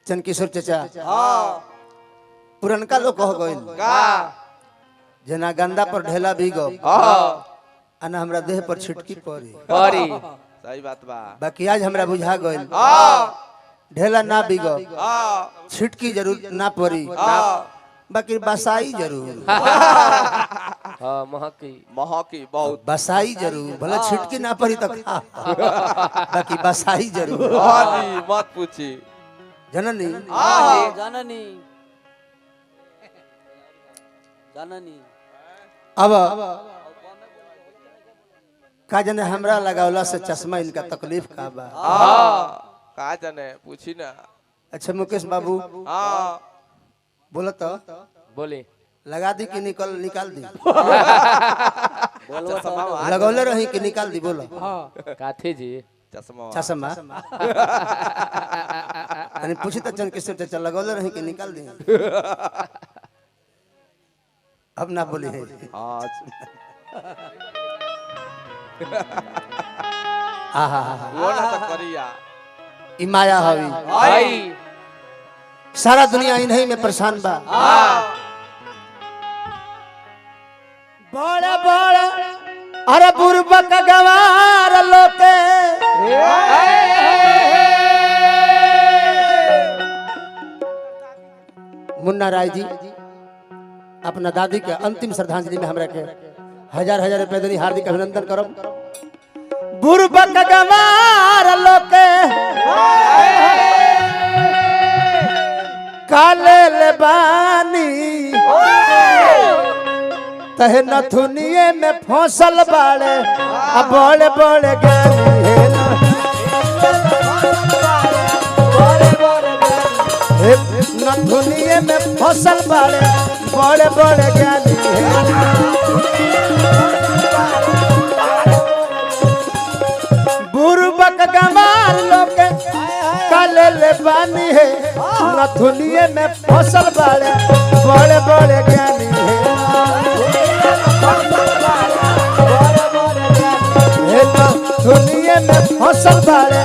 चनकिशोर चाचा पुरनका लोग कह गइल जना गंदा पर ढेला भीगो अना हमरा देह पर छिटकी पड़ी सही बात बा। बाकी आज हमरा बुझा गइल ढेला ना भीगो छिटकी जरूर ना पड़ी बाकी बसाई जरूर महकी बहुत बसाई जरूर भले छिटकी ना पड़ी तो खा बाकी बसाई जरूर मत पूछी जननी जाननी जाननी अब का जने हमरा लगावला से चश्मा इनका तकलीफ का बा का जाने पूछी ना। अच्छा मुकेश बाबू बोलो तो बोले लगा दी कि निकाल दी चश्मा लगौले रही कि निकाल दी बोलो काथे जी चश्मा अरे पूछी तो चनकिशोर चाचा लगौले रही कि निकाल दी अब ना बोली है आहा वो ना तो करिया ई माया हवी सारा दुनिया इन्हीं में परेशान बा बड़ा बड़ा अरे बुरबक गवार लोके मुन्ना राय जी अपना दादी के अंतिम श्रद्धांजलि में हमरा के हजार हजार रुपए देनी हार्दिक अभिनंदन करब। बुरबक गवार लोके काले ले बानी तहे नथुनिए में फसल बाड़े अब बड़े बड़े नथुनिए में फसल बाड़े बड़े बड़े ज्ञानी बुरबक गमार लोग काले ले बानी है नथुनिए में फसल बाड़े बड़े बड़े ज्ञानी है नथुनिए में फसल बाड़े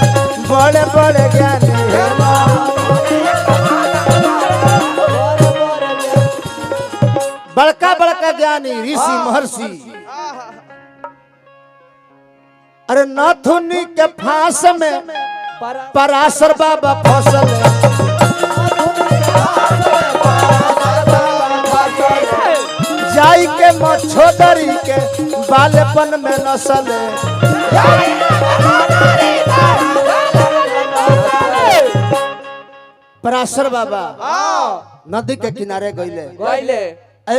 बड़े बड़े ज्ञानी है बड़का बड़का ज्ञानी ऋषि महर्षि अरे नाथुनी के फांस में पराशर बाबा फसल जाई के मछोदरी के बालेपन में नसल पराशर बाबा नदी के किनारे गईले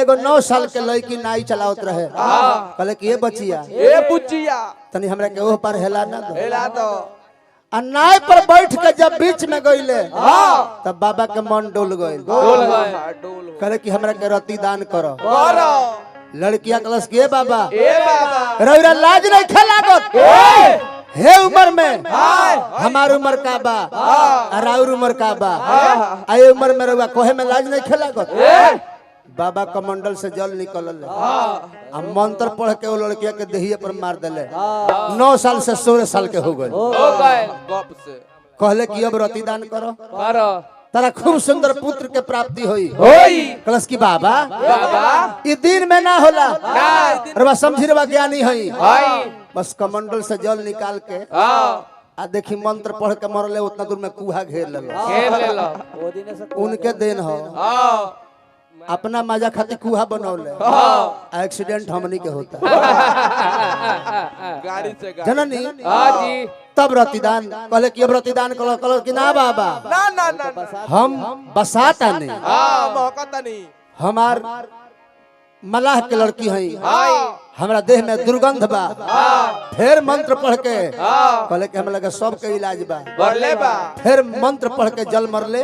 एगो 9 साल के लड़की नाई चलावत रहे कहले कि ये बचिया ए बुचिया तनी हमरा के ओह पर हेला ना दो हेला तो आ नाई पर बैठ के जब बीच में गईले तब बाबा के मन डोल गइल कहले कि हमरा के रति दान करो लड़किया कलश के बाबा रौरा लाज नहीं खेलागत हे उम्र में हमार उम्र का बा और उम्र का बा आए उम्र में रउआ कोहे में लाज नहीं खेलागत बाबा कमंडल से जल निकल मंत्र पढ़ के वो लड़किया के देहिया पर मार दिले 9 साल से 16 साल के हो गए कहले कि अब रति दान करो तारा खूब सुंदर पुत्र के प्राप्ति हुई कलश की बाबा ये दिन में ना होला रवा समझी रवा ज्ञानी हई बस कमंडल से जल निकाल के आ देखी मंत्र पढ़ के मरले उतना दूर में कुहा घेर ले उनके देन हो अपना मजा खातिर कुहा बनौले एक्सीडेंट हमनी के होता गाड़ी से जननी तब रतिदान कहले कि अब रतिदान कलो कि ना बाबा ना हम बसाता नहीं मौका नहीं हमार मलाह के लड़की हई हमरा देह में दुर्गंध बा फिर मंत्र पढ़ के कहले कि हम लगे सब के इलाज बा फिर मंत्र पढ़ के जल मरले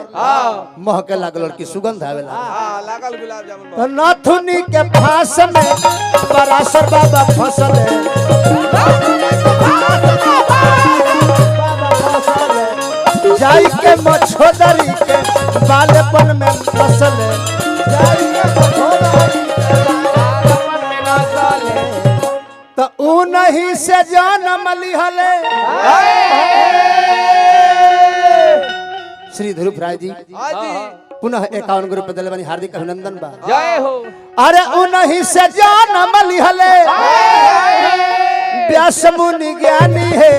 मोह के लागल लड़की सुगंध आवेला लागल गुलाब जामुन तो नाथुनी के फांस में पराशर बाबा फसल जाई के मछोदरी के बालेपन में फसल तो ऊ नहीं से जन्म लिहले श्री ध्रुव राय जी हाँ जी पुनः 51 रुपए दिले बानी, हार्दिक अभिनंदन बा। जय हो। अरे उन्हीं से जन्म लिहले व्यास मुनि ज्ञानी है,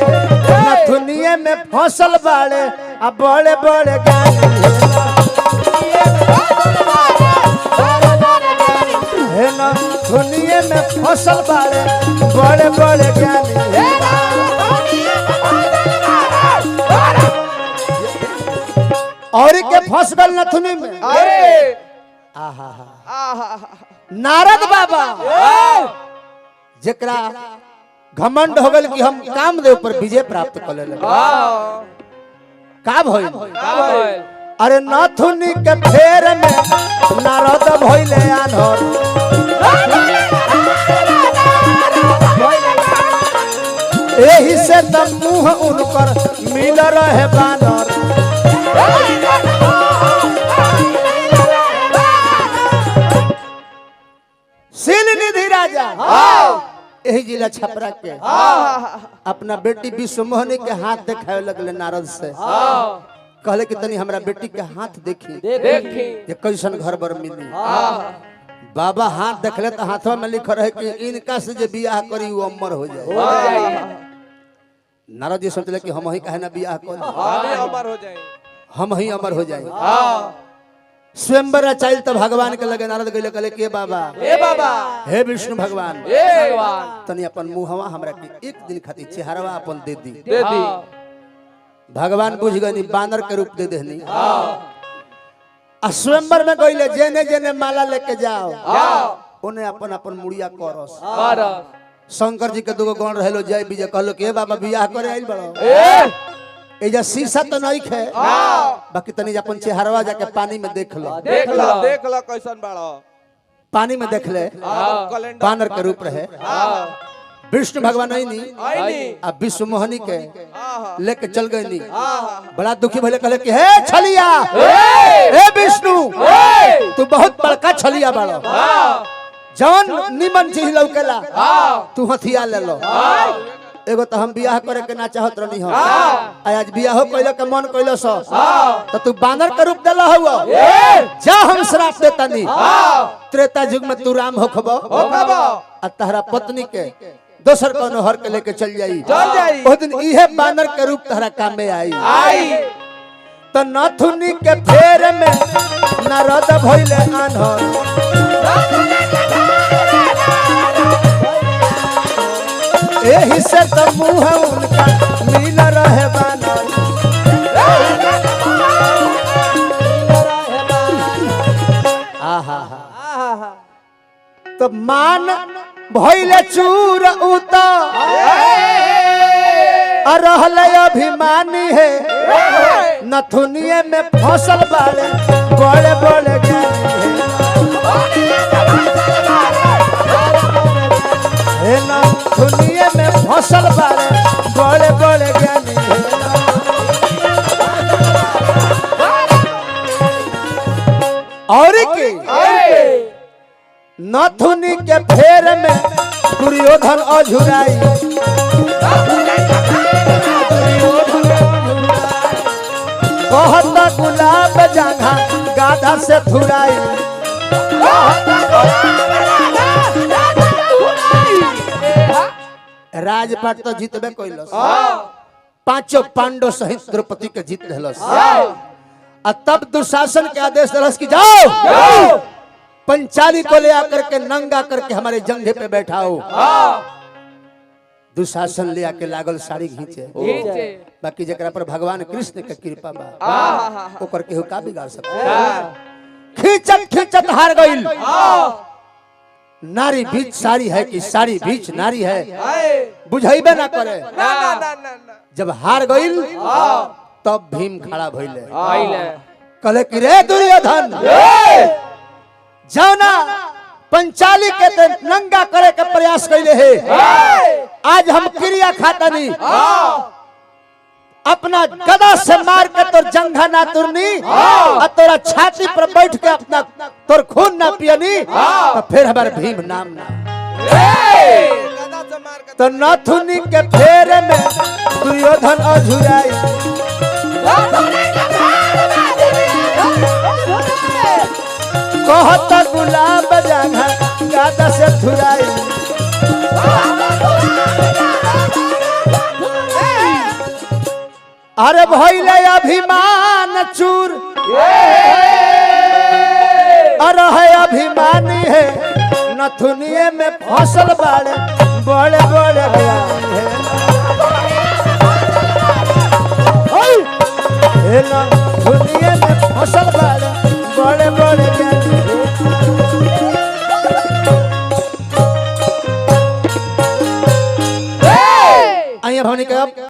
नथुनिये में फसल बाड़े अब बड़े बड़े ज्ञानी है, नथुनिये में फसल बाड़े बड़े बड़े ज्ञानी है। और के फंस गल नथुनी में। अरे आहा आहा नारद बाबा जेकरा घमंड हो गल कि हम कामदेव पर विजय प्राप्त कर लेले, का भइल? अरे नथुनी के फेर में नारद भइले आन्हर, एही से त मुंह उनकर मिल रहे बानर। सील निधि राजा यही जिला छपरा के अपना बेटी विश्वमोहनी के हाथ देखावे लगले नारद से, कहले कि तनी हमरा बेटी के हाथ देखी देखी ये कैसन घर बर मिली। बाबा हाथ देखले तो हाथवा में लिख रहे कि इनका से जे बियाह करी वो अमर हो जाए। नारद जी सोचले कि हम ही कहे ना बियाह कर, अमर हो जाए, हम ही अमर हो जाए। स्वयंवर चाइल तो भगवान के लगे नारद गइले, कहले के बाबा ए बाबा हे विष्णु भगवान ए भगवान तनी अपन मुहवा हमरा के एक दिन खातिर चेहरवा अपन दे दी। दे दी। भगवान बुझ गनी, बानर के रूप दे देनी। आ स्वयंवर में गइले, जेने जेने माला लेके जाओ उन्हें अपन अपन मुड़िया करस। शंकर जी के दूगो गण रहलो, जय विजय, कहलो कि हे बाबा बियाह करे आइल बड़ो, एजा शीशा तो नहीं है, बाकी तनी अपन चेहरवा जाके पानी में देख लो। देख लो कैसन बाड़ो। पानी में देख ले, बानर के रूप रहे। विष्णु भगवान नहीं अब विश्व मोहनी के लेके चल गए नी। बड़ा दुखी भले, कहले कि हे छलिया, हे विष्णु तू बहुत बड़का छलिया बाड़ो, जौन निमन चीज लौकेला तू हथिया ले लो। एगो तो हम बियाह करे के ना चाहत रहनी हो, आज बियाह कइलो के मन कइलो सो तो तू बानर के रूप देला हुआ। जा हम श्राप देता नी, त्रेता युग में तू राम होखबो आ तहरा पत्नी के दोसर कोनो हर के लेके चल जाई। ओ दिन इहे बानर के रूप तहरा काम में आई। तो नथुनी के फेर में नारद भइले आन्हर, एही से तो मुंह उनका मिल रहे बानर। आहा तो मान भइले चूर उता रहले अभिमानी है, नथुनिये में फसल बाड़े बड़े बड़े ज्ञानी है, नथुनिये में फसल बाड़े बड़े बड़े ज्ञानी है। और के नथुनी के फेर में दुर्योधन अझुराई, कहता गुलाब जंघा गाधा से थुराई। राजपाट तो जीतबे कइलस, पांचों पांडव सहित द्रौपदी के जीत लेलस। और तब दुशासन के आदेश दिलस कि जाओ पंचाली को ले आकर के नंगा करके हमारे जंघे पे बैठाओ। दुशासन ले आके लागल साड़ी घींचे, बाकी जकरा पर भगवान कृष्ण के कृपा बा ओकर केहू का बिगाड़ सकता। खींचत खींचत हार गइल। नारी बीच साड़ी है कि साड़ी बीच नारी है, बुझाइबे ना करे। जब हार गइल तब भीम खड़ा भइले, कहले कि रे दुर्योधन, जौना पंचाली के नंगा करे के प्रयास कैले है, आज हम क्रिया खातनी अपना गदा से मार के तोर जंघा ना तुरनी और तोरा छाती पर बैठ के अपना तोर खून ना पियनी, तो फिर हमारे भीम नाम ना। तो नथुनी के फेरे में दुर्योधन अझुराई, कहत गुलाब जाना गादा से थुराई अरे भइले अभिमान चूर अरे है अभिमानी है नथुनिए में फसल बाड़े बड़े बड़े ज्ञान है हे नथुनिए में फसल बाड़े बड़े बड़े ज्ञान आइए भवनी के अब